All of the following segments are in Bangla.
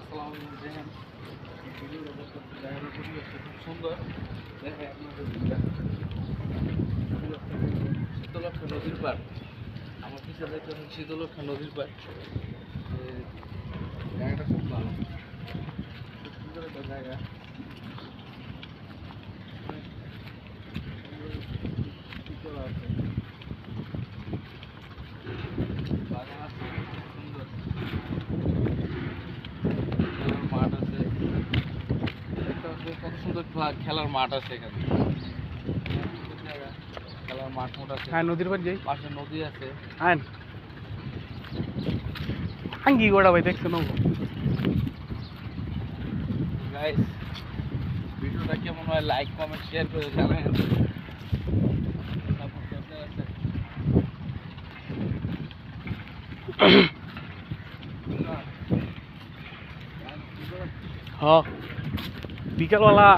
আসসালামু আলাইকুম। দেখেন ভিডিওটা দেখানোর পরিবেশটা খুব সুন্দর। দেখেন আপনাদের শীতলক্ষ্যা নদীর পার। আমার পিছনে দেখতেছেন শীতলক্ষ্যা নদীর পার। জায়গাটা খুব ভালো, খুব সুন্দর একটা জায়গা। শীতল আছে, বাগান আছে, খুব সুন্দর খেলার মাঠ আছে। দেখতে পাচ্ছেন কত সুন্দর খেলার মাঠ আছে এখানে। সুন্দর জায়গা, খেলার মাঠ মোট আছে। হ্যাঁ, নদীর পার যাই। পাশে নদী আছে। হ্যাঁ, আঙ্গি গোড়া ভাই দেখছো না? গাইস, ভিডিওটা কেমন হয় লাইক কমেন্ট শেয়ার করে জানাবেন। সাপোর্ট দরকার আছে। হ্যাঁ, বিকালবেলা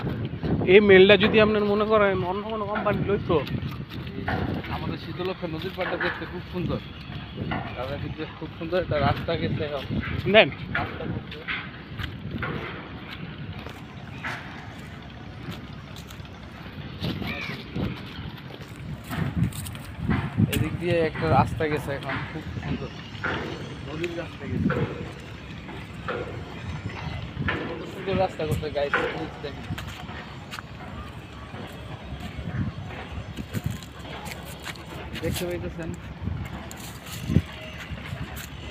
এই মেলটা যদি আপনার মনে করেন অন্য কোনো কোম্পানি লইতো। আমাদের শীতলক্ষ্যা নদীর পাড়টা দেখতে খুব সুন্দর, তাদের দিকে খুব সুন্দর একটা রাস্তা গেছে এখন। দেন রাস্তা করছে। এদিক দিয়ে একটা রাস্তা গেছে এখন, খুব সুন্দর নদীর রাস্তা গেছে। কত সুন্দর রাস্তা করছে গাইস, দেখেন। দেখতে পাইতেছেন,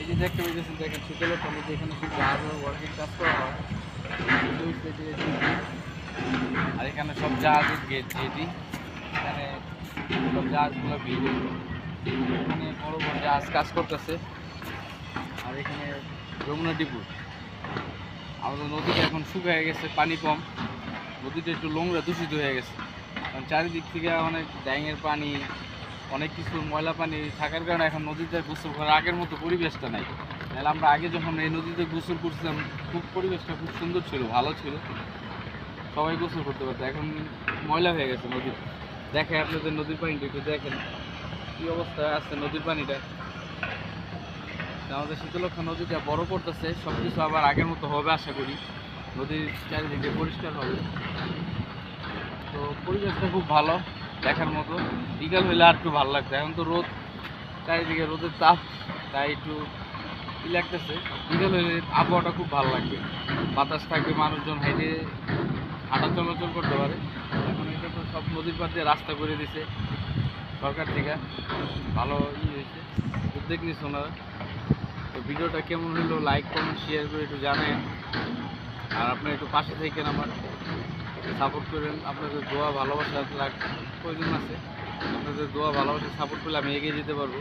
এই যে দেখতে পাইতেছেন, দেখেন শীতলক্ষ্যা নদী। এখানে খুব জাহাজ ওয়ার্কিং কাজ করা হয়। আর এখানে সব জাহাজের গেট যেটি, এখানে সব জাহাজগুলো ভিড়, এখানে বড় বড় জাহাজ কাজ করতেছে। আর এখানে যমুনা ডিপু। আমাদের নদীটা এখন শুকিয়ে গেছে, পানি কম, নদীটা একটু নোংরা দূষিত হয়ে গেছে। কারণ চারিদিক থেকে অনেক ড্যাঙের পানি, অনেক কিছু ময়লা পানি থাকার কারণে এখন নদীতে গোসল করার আগের মতো পরিবেশটা নাই। তাহলে আমরা আগে যখন এই নদীতে গোসল করছিলাম, খুব পরিবেশটা খুব সুন্দর ছিল, ভালো ছিল, সবাই গোসল করতে পারতো। এখন ময়লা হয়ে গেছে নদী। দেখে আপনাদের নদীর পানিটা একটু দেখেন কী অবস্থায় আছে নদীর পানিটা। আমাদের শীতলক্ষ্যা নদীটা বড় করতেছে, সব কিছু আবার আগের মতো হবে আশা করি। নদীর চারিদিকে পরিষ্কার হবে, তো পরিবেশটা খুব ভালো দেখার মতো। বিকাল হইলে আর একটু ভালো লাগতো। এখন তো রোদ, চারিদিকে রোদের তাপ, তাই একটু ই লাগতেছে। বিকাল হইলে আবহাওয়াটা খুব ভালো লাগবে, বাতাস থাকবে, মানুষজন হাঁটা চলাচল করতে পারে। এখন এটা তো সব নদীর পাড় দিয়ে রাস্তা করে দিছে সরকার থেকে, ভালো হয়েছে, উদ্যোগ নিচ্ছে ওনারা। তো ভিডিওটা কেমন হলো লাইক কমেন্ট শেয়ার করে একটু জানেন। আর আপনারা একটু পাশে থাকেন, আমার সাপোর্ট করেন। আপনাদের দোয়া ভালোবাসা প্রয়োজন আছে। আপনাদের দোয়া ভালোবাসা সাপোর্ট করলে আমি এগিয়ে যেতে পারবো।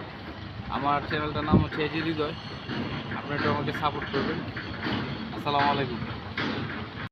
আমার চ্যানেলটার নাম হচ্ছে এজি হৃদয়। আপনারা একটু আমাকে সাপোর্ট করবেন। আসসালামু আলাইকুম।